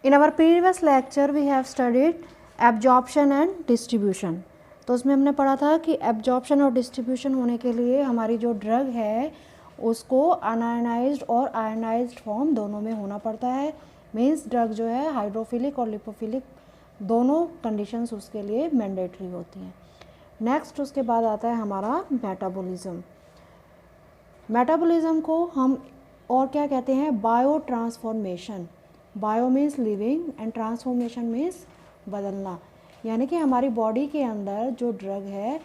In our previous lecture we have studied absorption and distribution. तो उसमें हमने पढ़ा था कि एब्जॉर्प्शन और डिस्ट्रीब्यूशन होने के लिए हमारी जो ड्रग है उसको अनआयनाइज्ड और आयनाइज्ड फॉर्म दोनों में होना पड़ता है। मीन्स ड्रग जो है हाइड्रोफिलिक और लिपोफिलिक दोनों कंडीशंस उसके लिए मैंडेटरी होती हैं। नेक्स्ट उसके बाद आता है हमारा मेटाबॉलिज्म। मेटाबॉलिज्म को हम और क्या कहते हैं, bio transformation. Bio means living and transformation means बदलना, यानी कि हमारी बॉडी के अंदर जो ड्रग है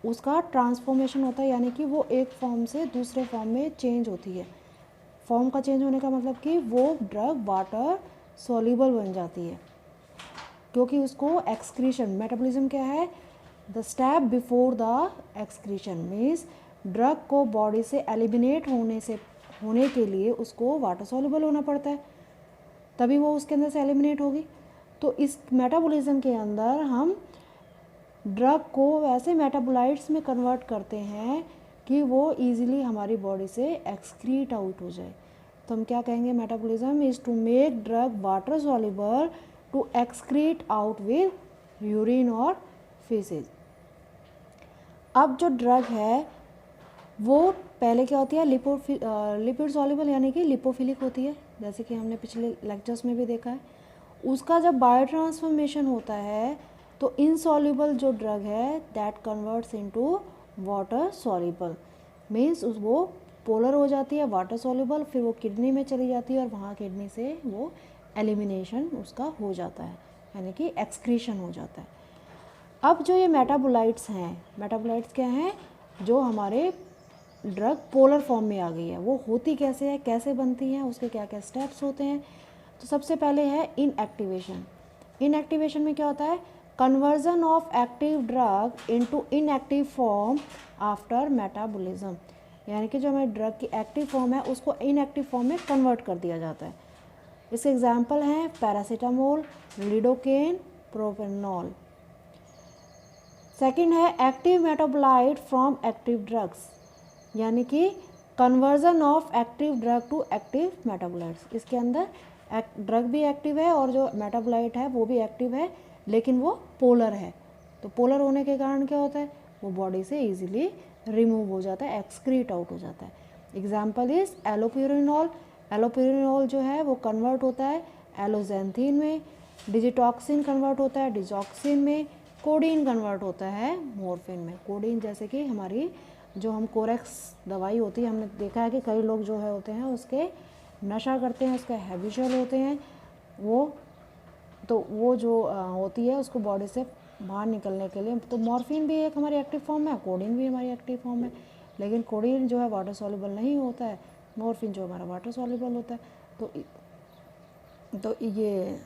उसका ट्रांसफॉर्मेशन होता है, यानी कि वो एक फॉर्म से दूसरे फॉर्म में चेंज होती है। फॉर्म का चेंज होने का मतलब कि वो ड्रग वाटर सॉल्युबल बन जाती है, क्योंकि उसको एक्सक्रीशन, मेटाबॉलिज्म क्या है, the step before the excretion means drug को बॉडी से एलिमिनेट होने के लिए उसको वाटर सॉल्युबल होना पड़ता है, तभी वो उसके अंदर से एलिमिनेट होगी। तो इस मेटाबॉलिज्म के अंदर हम ड्रग को वैसे मेटाबोलाइट्स में कन्वर्ट करते हैं कि वो इजीली हमारी बॉडी से एक्सक्रीट आउट हो जाए। तो हम क्या कहेंगे, metabolism is to make drug water soluble to excrete out with urine और फेसेस। अब जो ड्रग है वो पहले क्या होती है, लिपिड सॉल्युबल यानी कि लिपोफिलिक होती है, जैसे कि हमने पिछले लेक्चर्स में भी देखा है। उसका जब बायो ट्रांसफॉर्मेशन होता है तो इनसॉल्युबल जो ड्रग है that converts into water soluble means वो पोलर हो जाती है, वाटर सॉल्युबल, फिर वो किडनी में चली जाती है और वहाँ किडनी से वो एलिमिनेशन उसका हो जाता है, यानी कि एक्सक्रीशन हो जाता है। अब जो ये मेटाबोलाइट्स हैं, मेटाबोलाइट्स क्या हैं, जो हमारे ड्रग पोलर फॉर्म में आ गई है, वो होती कैसे है, कैसे बनती हैं, उसके क्या क्या स्टेप्स होते हैं। तो सबसे पहले है इनएक्टिवेशन। इनएक्टिवेशन में क्या होता है, conversion of active drug into inactive form after metabolism, यानी कि जो हमारे ड्रग की एक्टिव फॉर्म है उसको इनएक्टिव फॉर्म में कन्वर्ट कर दिया जाता है। इसके एग्जाम्पल हैं पैरासीटामोल, लिडोकेन, प्रोपेनॉल। सेकेंड है active metabolite from active drugs, यानी कि conversion of active drug to active metabolites. इसके अंदर ड्रग भी एक्टिव है और जो मेटाबोलाइट है वो भी एक्टिव है, लेकिन वो पोलर है। तो पोलर होने के कारण क्या होता है, वो बॉडी से इजीली रिमूव हो जाता है, एक्सक्रीट आउट हो जाता है। Example is allopurinol. एलोप्यूरिनॉल जो है वो कन्वर्ट होता है एलोजेंथिन में, डिजिटॉक्सिन कन्वर्ट होता है डिजॉक्सिन में, कोडीन कन्वर्ट होता है मॉर्फिन में। कोडीन जैसे कि हमारी जो हम कोरेक्स दवाई होती है, हमने देखा है कि कई लोग जो है होते हैं उसके नशा करते हैं, उसके हैबिचुअल होते हैं वो जो होती है उसको बॉडी से बाहर निकलने के लिए, तो मॉर्फिन भी एक हमारी एक्टिव फॉर्म है, कोडीन भी हमारी एक्टिव फॉर्म है, लेकिन कोडीन जो है वाटर सॉल्युबल नहीं होता है, मॉर्फिन जो हमारा वाटर सॉल्युबल होता है। तो ये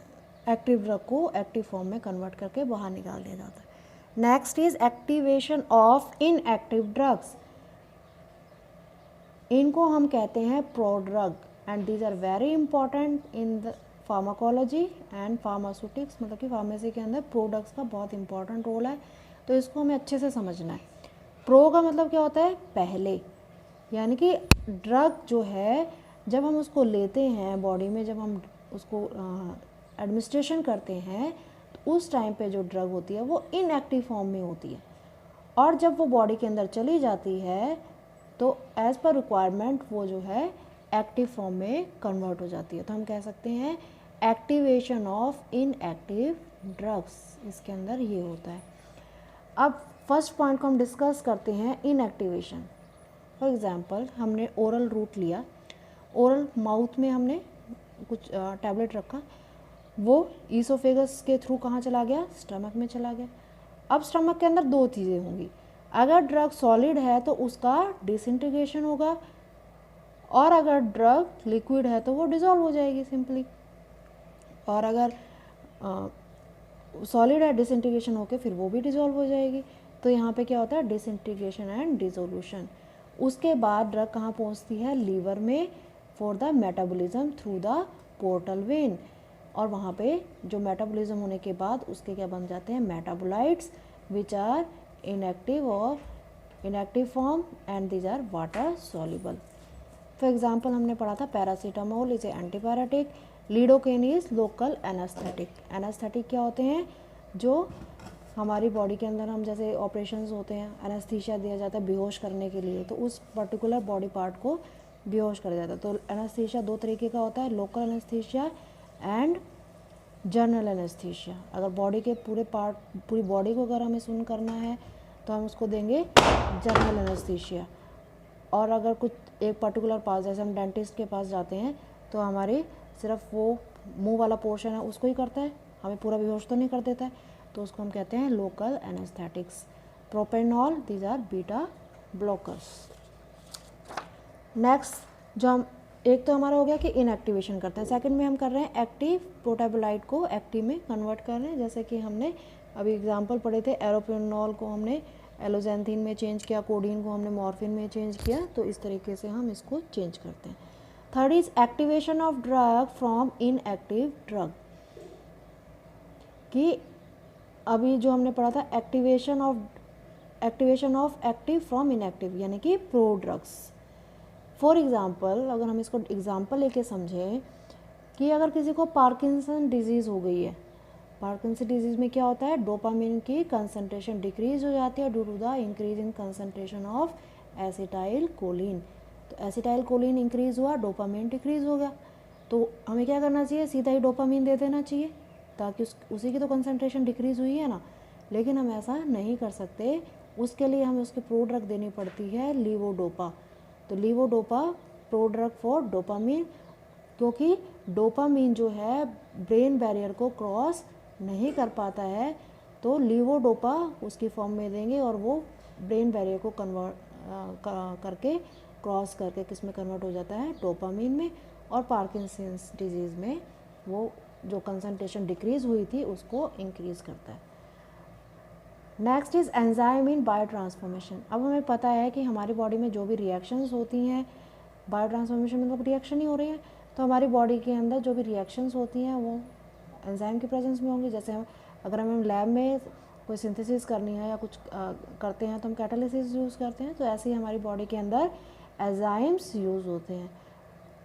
एक्टिव ड्रग को एक्टिव फॉर्म में कन्वर्ट करके बाहर निकाल दिया जाता है। Next is activation of inactive drugs. इनको हम कहते हैं prodrug and these are very important in the pharmacology and pharmaceutics, मतलब कि फार्मेसी के अंदर प्रोडक्ट्स का बहुत इंपॉर्टेंट रोल है, तो इसको हमें अच्छे से समझना है। प्रो का मतलब क्या होता है, पहले, यानी कि ड्रग जो है जब हम उसको लेते हैं बॉडी में, जब हम उसको एडमिनिस्ट्रेशन करते हैं तो उस टाइम पे जो ड्रग होती है वो इनएक्टिव फॉर्म में होती है, और जब वो बॉडी के अंदर चली जाती है तो एज पर रिक्वायरमेंट वो जो है एक्टिव फॉर्म में कन्वर्ट हो जाती है। तो हम कह सकते हैं एक्टिवेशन ऑफ इनएक्टिव ड्रग्स, इसके अंदर ये होता है। अब फर्स्ट पॉइंट को हम डिस्कस करते हैं, इनएक्टिवेशन। फॉर एग्जांपल हमने ओरल रूट लिया, ओरल माउथ में हमने कुछ टैबलेट रखा, वो ईसोफेगस के थ्रू कहाँ चला गया, स्टमक में चला गया। अब स्टमक के अंदर दो चीज़ें होंगी, अगर ड्रग सॉलिड है तो उसका डिसइंटीग्रेशन होगा, और अगर ड्रग लिक्विड है तो वो डिज़ोल्व हो जाएगी सिंपली। और अगर सॉलिड है, डिसइंटीग्रेशन होकर फिर वो भी डिज़ोल्व हो जाएगी। तो यहाँ पे क्या होता है, डिसइंटीग्रेशन एंड डिसोल्यूशन। उसके बाद ड्रग कहाँ पहुँचती है, लीवर में for the metabolism through the portal vein, और वहाँ पे जो मेटाबॉलिज्म होने के बाद उसके क्या बन जाते हैं, metabolites which are inactive form and these are water soluble. For example हमने पढ़ा था paracetamol is a antibiotic lidocaine is local anaesthetic. Anaesthetic क्या होते हैं, जो हमारी बॉडी के अंदर हम जैसे ऑपरेशंस होते हैं, एनेस्थीसिया दिया जाता है बेहोश करने के लिए, तो उस पर्टिकुलर बॉडी पार्ट को बेहोश कर जाता है। तो एनेस्थीसिया दो तरीके का होता है, local anaesthesia and general anaesthesia. अगर बॉडी के पूरे पार्ट, पूरी बॉडी को अगर हमें सुन करना है तो हम उसको देंगे जनरल एनेस्थीसिया। और अगर कुछ एक पर्टिकुलर पास, जैसे हम डेंटिस्ट के पास जाते हैं तो हमारे सिर्फ वो मुंह वाला पोर्शन है उसको ही करता है, हमें पूरा बेहोश तो नहीं कर देता है, तो उसको हम कहते हैं local anaesthetics. Propranolol, these are beta blockers. Next जो हम, एक तो हमारा हो गया कि इनएक्टिवेशन करते हैं, सेकंड में हम कर रहे हैं एक्टिव प्रोटैबुलाइट को एक्टिव में कन्वर्ट कर रहे हैं। जैसे कि हमने अभी एग्जांपल पढ़े थे, एरोपेनॉल को हमने एलोजेंथिन में चेंज किया, कोडीन को हमने मॉर्फिन में चेंज किया, तो इस तरीके से हम इसको चेंज करते हैं। Third is activation of drug from inactive drug, कि अभी जो हमने पढ़ा था activation of active from inactive, यानी कि प्रो ड्रग्स। फॉर एग्जांपल, अगर हम इसको एग्जांपल लेके समझें कि अगर किसी को पार्किंसन डिजीज़ हो गई है, पार्किंसन डिजीज़ में क्या होता है, डोपामिन की कंसंट्रेशन डिक्रीज हो जाती है due to the increase in concentration of acetylcholine. तो एसिटाइल कोलिन इंक्रीज हुआ, डोपामिन डिक्रीज हो गया, तो हमें क्या करना चाहिए, सीधा ही डोपामिन दे देना चाहिए, ताकि उसी की तो कंसंट्रेशन डिक्रीज हुई है ना। लेकिन हम ऐसा नहीं कर सकते, उसके लिए हमें उसकी प्रो ड्रग देनी पड़ती है लीवोडोपा। तो levodopa pro drug for dopamine, क्योंकि डोपामिन जो है ब्रेन बैरियर को क्रॉस नहीं कर पाता है, तो लीवोडोपा उसकी फॉर्म में देंगे और वो ब्रेन बैरियर को कन्वर्ट करके क्रॉस करके किस में कन्वर्ट हो जाता है, डोपामिन में, और पार्किंसंस डिजीज़ में वो जो कंसंट्रेशन डिक्रीज हुई थी उसको इंक्रीज करता है। Next is enzyme in bio transformation. अब हमें पता है कि हमारी बॉडी में जो भी रिएक्शंस होती हैं, बायो ट्रांसफॉर्मेशन मतलब रिएक्शन ही हो रही है, तो हमारी बॉडी के अंदर जो भी रिएक्शंस होती हैं वो एंजाइम की प्रेजेंस में होंगी। जैसे हम अगर हमें लैब में कोई सिंथेसिस करनी है या कुछ करते हैं तो हम कैटालिसिस यूज़ करते हैं, तो ऐसे ही हमारी बॉडी के अंदर एंजाइम्स यूज़ होते हैं।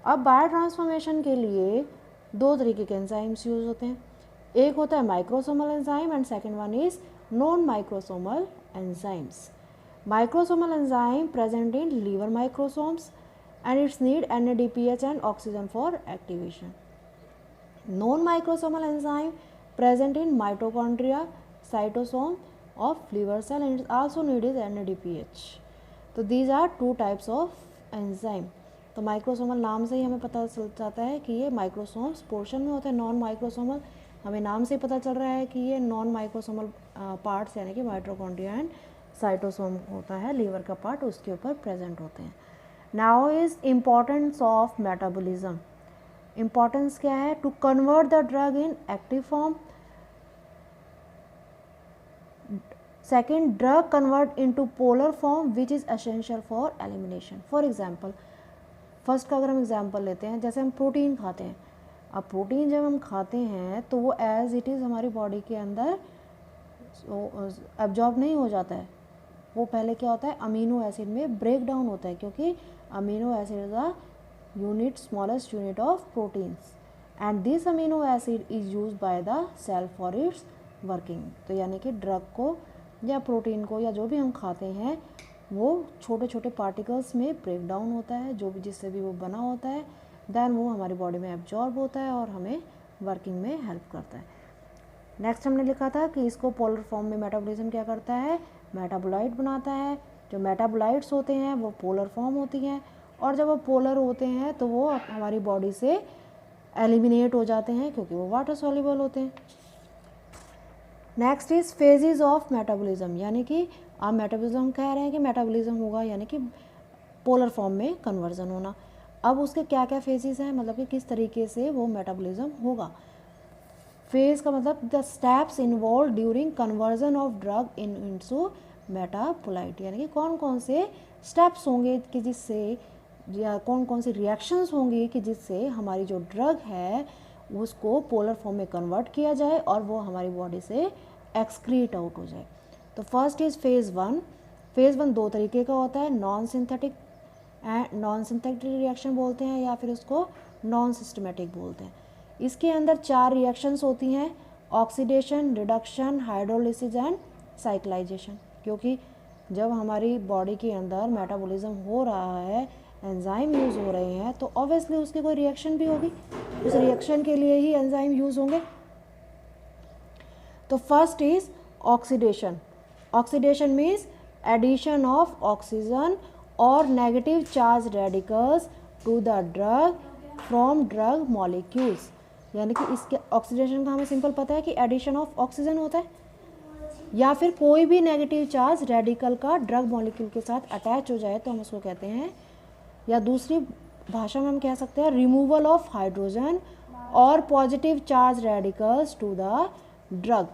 अब बायो ट्रांसफॉर्मेशन के लिए दो तरीके के एंजाइम्स यूज़ होते हैं, एक होता है microsomal enzyme and second one is non microsomal enzymes. Microsomal enzyme present in liver microsomes and its need NADPH and oxygen for activation. Non-microsomal enzyme present in mitochondria, cytosome of liver cell and its also need is NADPH. तो these are two types of enzyme. तो microsomal नाम से ही हमें पता चल जाता है कि ये माइक्रोसोम्स पोर्शन में होता है, नॉन माइक्रोसोमल हमें नाम से ही पता चल रहा है कि ये नॉन माइक्रोसोमल पार्ट्स यानी कि माइटोकॉन्ड्रिया एंड साइटोसोम होता है, लीवर का पार्ट, उसके ऊपर प्रेजेंट होते हैं। Now is importance of metabolism. Importance क्या है, to convert the drug in active form. Second, drug convert into polar form which is essential for elimination. For example, first का अगर हम एग्जांपल लेते हैं, जैसे हम प्रोटीन खाते हैं, अब प्रोटीन जब हम खाते हैं तो वो एज इट इज़ हमारी बॉडी के अंदर एब्जॉर्ब नहीं हो जाता है, वो पहले क्या होता है अमीनो एसिड में ब्रेक डाउन होता है, क्योंकि amino acid is the unit smallest unit of proteins and this amino acid is used by the cell for its working. तो यानी कि ड्रग को या प्रोटीन को या जो भी हम खाते हैं वो छोटे छोटे पार्टिकल्स में ब्रेक डाउन होता है, जो भी जिससे भी वो बना होता है, देन वो हमारी बॉडी में एब्जॉर्ब होता है और हमें वर्किंग में हेल्प करता है। नेक्स्ट हमने लिखा था कि इसको पोलर फॉर्म में मेटाबॉलिज्म क्या करता है, मेटाबोलाइट बनाता है। जो मेटाबोलाइट्स होते हैं वो पोलर फॉर्म होती हैं, और जब वो पोलर होते हैं तो वो हमारी बॉडी से एलिमिनेट हो जाते हैं क्योंकि वो वाटर सॉल्युबल होते हैं। Next is phases of metabolism, यानी कि आप मेटाबॉलिज्म कह रहे हैं कि मेटाबॉलिज्म होगा यानी कि पोलर फॉर्म में कन्वर्जन होना। अब उसके क्या क्या फेजेस हैं, मतलब कि किस तरीके से वो मेटाबॉलिज्म होगा। फेज का मतलब the steps involve during conversion of drug into metabolite, यानी कि कौन कौन से स्टेप्स होंगे कि जिससे, या कौन कौन सी रिएक्शंस होंगी कि जिससे हमारी जो ड्रग है उसको पोलर फॉर्म में कन्वर्ट किया जाए और वो हमारी बॉडी से एक्सक्रीट आउट हो जाए। तो first is phase one. Phase one दो तरीके का होता है, नॉन सिंथेटिक रिएक्शन बोलते हैं या फिर उसको नॉन सिस्टमेटिक बोलते हैं। इसके अंदर 4 रिएक्शंस होती हैं, oxidation, reduction, hydrolysis and cyclisation. क्योंकि जब हमारी बॉडी के अंदर मेटाबॉलिज्म हो रहा है, एंजाइम यूज़ हो रहे हैं, तो ऑब्वियसली उसकी कोई रिएक्शन भी होगी, उस रिएक्शन के लिए ही एंजाइम यूज़ होंगे। तो first is oxidation. Oxidation means addition of oxygen और negative charge radicals to the drug from drug molecules. यानी कि इसके ऑक्सीडेशन का हमें सिंपल पता है कि एडिशन ऑफ ऑक्सीजन होता है, या फिर कोई भी नेगेटिव चार्ज रेडिकल का ड्रग मॉलिक्यूल के साथ अटैच हो जाए तो हम उसको कहते हैं, या दूसरी भाषा में हम कह सकते हैं रिमूवल ऑफ हाइड्रोजन और positive charge radicals to the drug.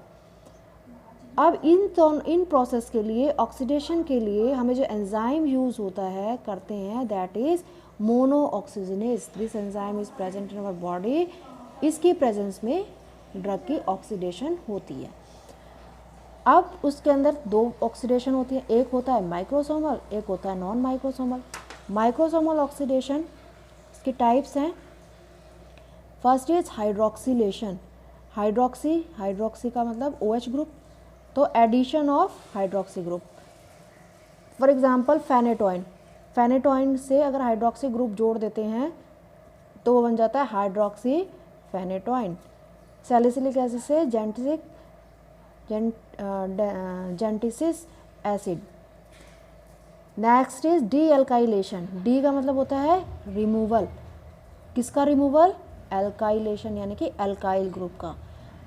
अब इन प्रोसेस के लिए, ऑक्सीडेशन के लिए हमें जो एंजाइम यूज़ होता है, करते हैं, that is mono oxygenase. This enzyme is present in our body. इसकी प्रेजेंस में ड्रग की ऑक्सीडेशन होती है। अब उसके अंदर 2 ऑक्सीडेशन होती है, एक होता है माइक्रोसोमल, एक होता है नॉन माइक्रोसोमल। माइक्रोसोमल ऑक्सीडेशन, इसके टाइप्स हैं। First is hydroxylation. हाइड्रोक्सी का मतलब OH ग्रुप, तो addition of hydroxy group. For example phenytoin से अगर हाइड्रोक्सी ग्रुप जोड़ देते हैं तो वो बन जाता है हाइड्रोक्सी फेनेटोइन। सैलिसिलिक एसिड से gentisic acid. Next is dealkylation. De का मतलब होता है रिमूवल। किसका रिमूवल? एल्काइलेशन, यानी कि एल्काइल ग्रुप का।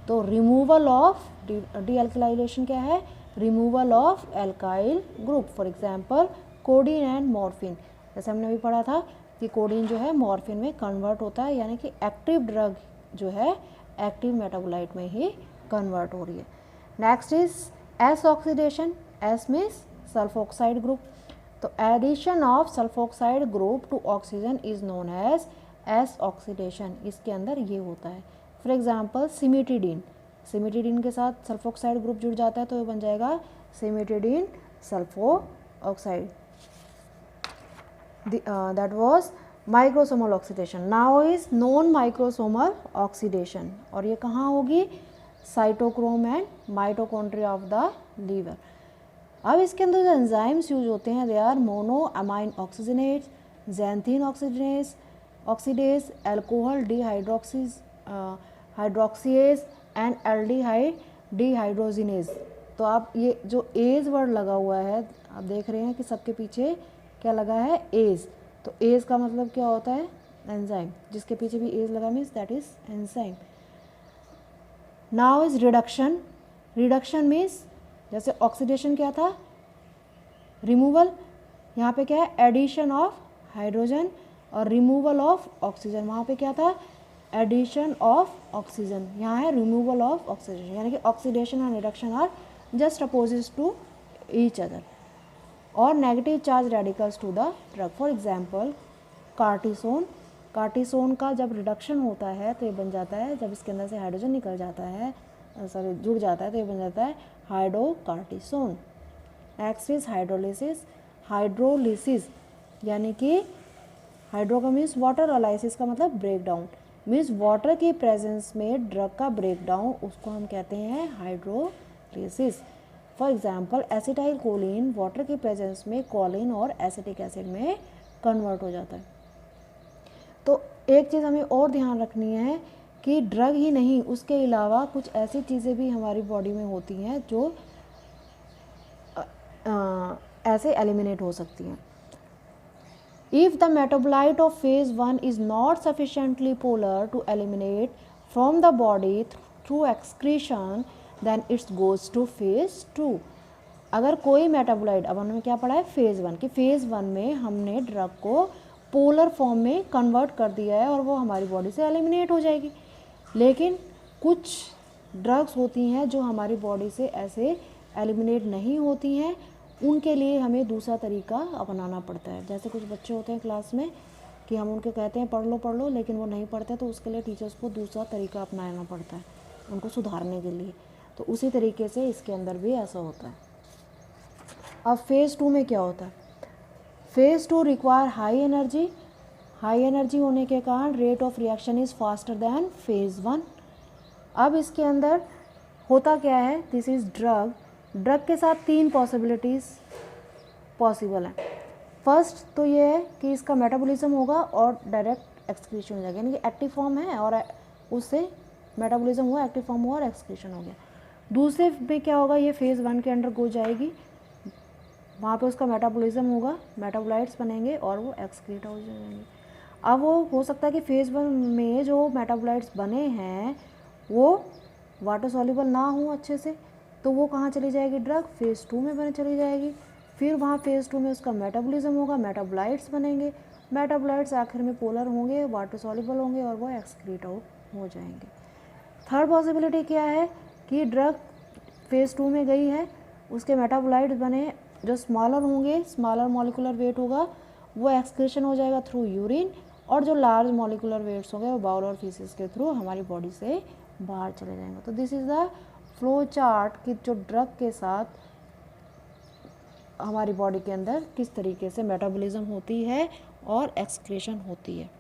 तो रिमूवल ऑफ डी एल्काइलेशन क्या है? Removal of alkyl group. For example codeine and morphine. जैसे हमने भी पढ़ा था कि कोडीन जो है मॉर्फिन में कन्वर्ट होता है, यानी कि एक्टिव ड्रग जो है एक्टिव मेटाबोलाइट में ही कन्वर्ट हो रही है। Next is S oxidation. S means sulfoxide group. तो addition of sulfoxide group to oxygen is known as S oxidation. इसके अंदर ये होता है। फॉर एग्जांपल सिमिटिडीन के साथ सल्फोक्साइड ग्रुप जुड़ जाता है तो ये बन जाएगा cimetidine sulfoxide. That was microsomal oxidation. Now is non microsomal oxidation, और ये कहाँ होगी? Cytochrome and mitochondria of the liver. अब इसके अंदर जो एंजाइम्स यूज होते हैं they are monoamine oxygenase, xanthine oxidase, alcohol hydroxylase and aldehyde dehydrogenase. तो आप ये जो एज वर्ड लगा हुआ है आप देख रहे हैं कि सबके पीछे क्या लगा है? एज। तो एज का मतलब क्या होता है? एंजाइम। जिसके पीछे भी एज लगा means that is enzyme. Now is reduction. Reduction means जैसे ऑक्सीडेशन क्या था? रिमूवल। यहाँ पे क्या है? एडिशन ऑफ हाइड्रोजन और रिमूवल ऑफ ऑक्सीजन। वहाँ पे क्या था? Addition of oxygen. यहाँ है रिमूवल ऑफ ऑक्सीजन, यानी कि ऑक्सीडेशन और reduction are just opposite to each other. और negative charge radicals to the drug. For example cortisone का जब रिडक्शन होता है तो ये बन जाता है, जब इसके अंदर से हाइड्रोजन निकल जाता है, जुड़ जाता है तो ये बन जाता है हाइड्रोकार्टिसोन। नेक्स्ट इज हाइड्रोलिसिस, यानी कि हाइड्रो का मीन्स वाटर और लाइसिस का मतलब ब्रेक डाउन। मीन्स वाटर की प्रेजेंस में ड्रग का ब्रेक डाउन, उसको हम कहते हैं hydrolysis. For example acetyl choline water की प्रेजेंस में कोलिन और एसिटिक एसिड में कन्वर्ट हो जाता है। तो एक चीज़ हमें और ध्यान रखनी है कि ड्रग ही नहीं, उसके अलावा कुछ ऐसी चीज़ें भी हमारी बॉडी में होती हैं जो ऐसे एलिमिनेट हो सकती हैं। If the metabolite of phase 1 is not sufficiently polar to eliminate from the body through excretion, then it goes to phase 2. अगर कोई मेटाबोलाइट, अब हमने क्या पढ़ा है? फेज़ 1 कि फेज़ 1 में हमने ड्रग को पोलर फॉर्म में कन्वर्ट कर दिया है और वो हमारी बॉडी से एलिमिनेट हो जाएगी। लेकिन कुछ ड्रग्स होती हैं जो हमारी बॉडी से ऐसे एलिमिनेट नहीं होती हैं, उनके लिए हमें दूसरा तरीका अपनाना पड़ता है। जैसे कुछ बच्चे होते हैं क्लास में कि हम उनके कहते हैं पढ़ लो, लेकिन वो नहीं पढ़ते, तो उसके लिए टीचर्स को दूसरा तरीका अपनाना पड़ता है उनको सुधारने के लिए। तो उसी तरीके से इसके अंदर भी ऐसा होता है। अब फेज़ 2 में क्या होता है? फेज़ 2 रिक्वायर हाई एनर्जी होने के कारण rate of reaction is faster than phase 1। अब इसके अंदर होता क्या है, दिस इज़ ड्रग। ड्रग के साथ 3 पॉसिबिलिटीज़ पॉसिबल हैं। फर्स्ट तो ये है कि इसका मेटाबॉलिज्म होगा और डायरेक्ट एक्सक्रीशन हो जाएगा, यानी कि एक्टिव फॉर्म है और उससे मेटाबॉलिज्म हुआ, एक्टिव फॉर्म हुआ और एक्सक्रीशन हो गया। दूसरे में क्या होगा, ये फेज़ 1 के अंडर गो जाएगी, वहाँ पे उसका मेटाबॉलिज्म होगा, मेटाबोलाइट्स बनेंगे और वो एक्सक्रीट हो जाएंगे। अब वो हो सकता है कि फेज़ 1 में जो मेटाबोलाइट्स बने हैं वो वाटर सॉल्युबल ना हो अच्छे से, तो वो कहाँ चली जाएगी, ड्रग फेज़ 2 में बने चली जाएगी। फिर वहाँ फेज़ 2 में उसका मेटाबॉलिज्म होगा, मेटाबोलाइट्स बनेंगे, मेटाबोलाइट्स आखिर में पोलर होंगे, वाटर सॉल्युबल होंगे और वो एक्सक्रीट आउट हो जाएंगे। थर्ड पॉसिबिलिटी क्या है कि ड्रग फेज़ 2 में गई है, उसके मेटाबोलाइट्स बने जो स्मॉलर होंगे, स्मॉलर मॉलिकुलर वेट होगा, वो एक्सक्रीशन हो जाएगा थ्रू यूरिन, और जो लार्ज मॉलिकुलर वेट्स होंगे वो बाउल और फीसेस के थ्रू हमारी बॉडी से बाहर चले जाएंगे। तो this is the flow chart कि जो ड्रग के साथ हमारी बॉडी के अंदर किस तरीके से मेटाबॉलिज्म होती है और एक्सक्रीशन होती है।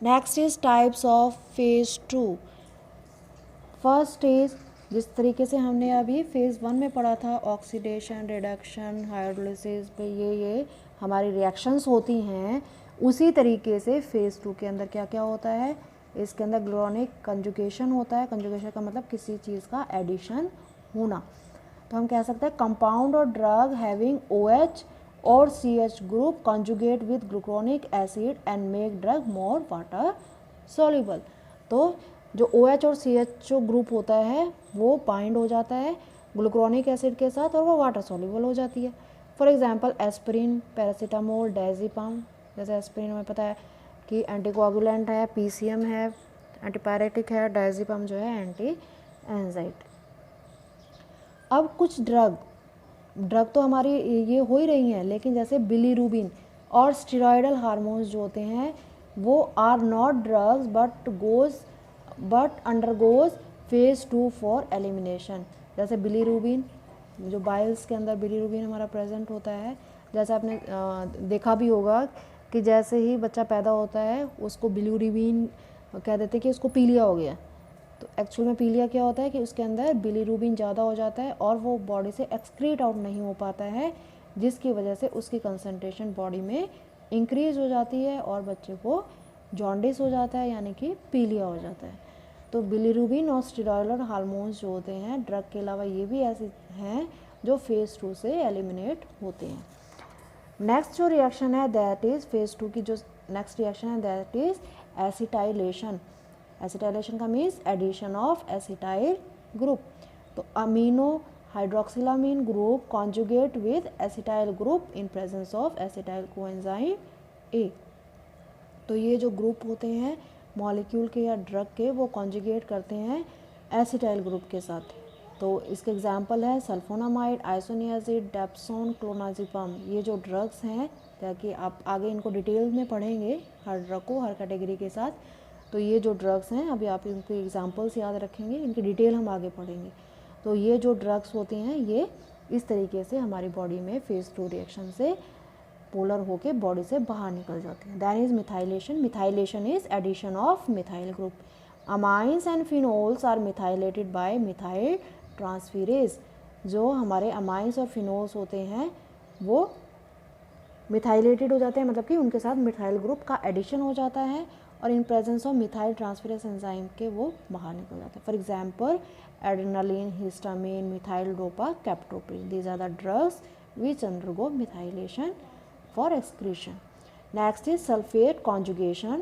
Next is types of phase 2। First stage जिस तरीके से हमने अभी फेज़ 1 में पढ़ा था, ऑक्सीडेशन, रिडक्शन, हाइड्रोलिसिस पे ये हमारी रिएक्शंस होती हैं, उसी तरीके से फेज़ 2 के अंदर क्या क्या होता है, इसके अंदर ग्लूकोनिक कंजुगेशन होता है। कंजुगेशन का मतलब किसी चीज़ का एडिशन होना। तो हम कह सकते हैं कंपाउंड और ड्रग हैविंग OH और CH group conjugate with gluconic acid and make drug more water soluble. तो जो OH और CH जो ग्रुप होता है वो बाइंड हो जाता है ग्लूकोनिक एसिड के साथ और वो वाटर सॉल्युबल हो जाती है। For example aspirin, paracetamol, diazepam. जैसे एस्पिरिन हमें पता है कि एंटीकोआगुलेंट है, PCM है, एंटीपायरेटिक है, डायज़ेपाम जो है एंटी एंजाइट। अब कुछ ड्रग तो हमारी ये हो ही रही हैं, लेकिन जैसे बिलीरुबिन और स्टेरॉयडल हार्मोन्स जो होते हैं वो are not drugs but undergoes phase 2 for elimination. जैसे बिलीरुबिन, जो बाइल्स के अंदर बिलीरुबिन हमारा प्रेजेंट होता है, जैसे आपने देखा भी होगा कि जैसे ही बच्चा पैदा होता है उसको बिलीरुबिन कह देते हैं कि उसको पीलिया हो गया। तो एक्चुअल में पीलिया क्या होता है कि उसके अंदर बिलीरुबिन ज़्यादा हो जाता है और वो बॉडी से एक्सक्रीट आउट नहीं हो पाता है, जिसकी वजह से उसकी कंसंट्रेशन बॉडी में इंक्रीज़ हो जाती है और बच्चे को जॉन्डिस हो जाता है, यानी कि पीलिया हो जाता है। तो बिलीरुबिन और स्टेरॉयडल हार्मोन्स जो होते हैं ड्रग के अलावा ये भी ऐसे हैं जो फेज़ 2 से एलिमिनेट होते हैं। नेक्स्ट जो रिएक्शन है दैट इज़ फेज़ 2 की जो नेक्स्ट रिएक्शन है दैट इज़ एसिटाइलेशन। एसिटाइलेशन का means addition of acetyl group. तो amino hydroxylamine group conjugate with acetyl group in presence of acetyl coenzyme A। तो ये जो ग्रुप होते हैं मॉलिक्यूल के या ड्रग के, वो कॉन्जुगेट करते हैं एसिटाइल ग्रुप के साथ। तो इसके एग्जांपल है सल्फोनामाइड, आइसोनियाजिड, डेप्सोन, क्लोनाजिपम। ये जो ड्रग्स हैं, ताकि आप आगे इनको डिटेल में पढ़ेंगे हर ड्रग को हर कैटेगरी के साथ। तो ये जो ड्रग्स हैं अभी आप इनके एग्जांपल्स याद रखेंगे, इनकी डिटेल हम आगे पढ़ेंगे। तो ये जो ड्रग्स होती हैं ये इस तरीके से हमारी बॉडी में फेज़ 2 रिएक्शन से पोलर होके बॉडी से बाहर निकल जाती है। That is methylation. Methylation is addition of methyl group. Amines and phenols are methylated by methyltransferase. जो हमारे अमाइंस और फिनोल्स होते हैं वो मिथाइलेटेड हो जाते हैं, मतलब कि उनके साथ मिथाइल ग्रुप का एडिशन हो जाता है और in presence of methyltransferase enzyme के वो बाहर निकल जाते हैं। For example adrenaline, histamine, methyldopa captopril, these are the drugs which undergo methylation for excretion. Next is sulfate conjugation,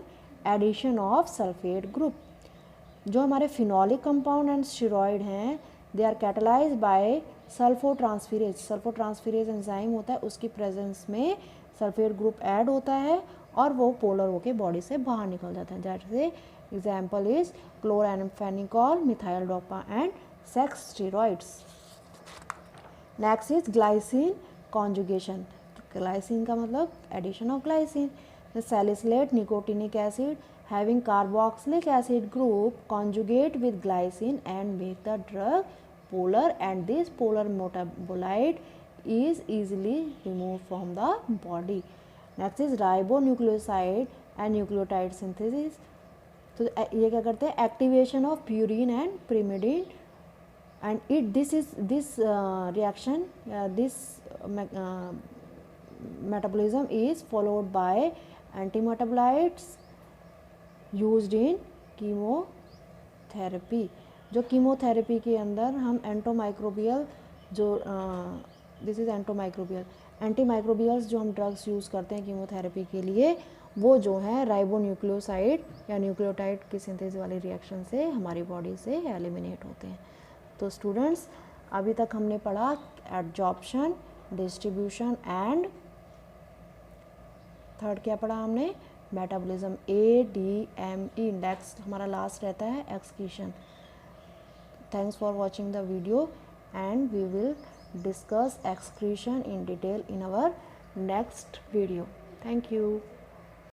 addition of sulfate group. जो हमारे फिनोलिक कंपाउंड एंड स्टेरॉइड हैं they are catalysed by sulfotransferase. Sulfotransferase enzyme होता है, उसकी presence में sulphate group add होता है और वो पोलर होकर बॉडी से बाहर निकल जाता है। जैसे example is chloramphenicol, methyldopa and sex steroids. Next is glycine conjugation. Glycine का मतलब addition of glycine. Salicylate nicotinic acid having carboxylic acid group conjugate with glycine and make the drug polar and this polar metabolite is easily removed from the body. Next is ribonucleoside and nucleotide synthesis. तो ये क्या करते हैं, activation of purine and pyrimidine, and this reaction, this metabolism is followed by antimetabolites used in chemotherapy। जो chemotherapy के अंदर हम एंटोमाइक्रोबियल जो दिस इज़ एंटोमाइक्रोबियल एंटीमाइक्रोबियल्स जो हम ड्रग्स यूज़ करते हैं कीमोथेरेपी के लिए, वो जो है राइबोन्यूक्लियोसाइड या न्यूक्लियोटाइड की सिंथेसिस वाली रिएक्शन से हमारी बॉडी से एलिमिनेट होते हैं। तो स्टूडेंट्स, अभी तक हमने पढ़ा एडजॉर्प्शन, डिस्ट्रीब्यूशन एंड थर्ड क्या पढ़ा हमने, मेटाबॉलिज्म, ADME। नेक्स्ट हमारा लास्ट रहता है excretion. Thanks for watching the video and we will discuss excretion in detail in our next video. Thank you.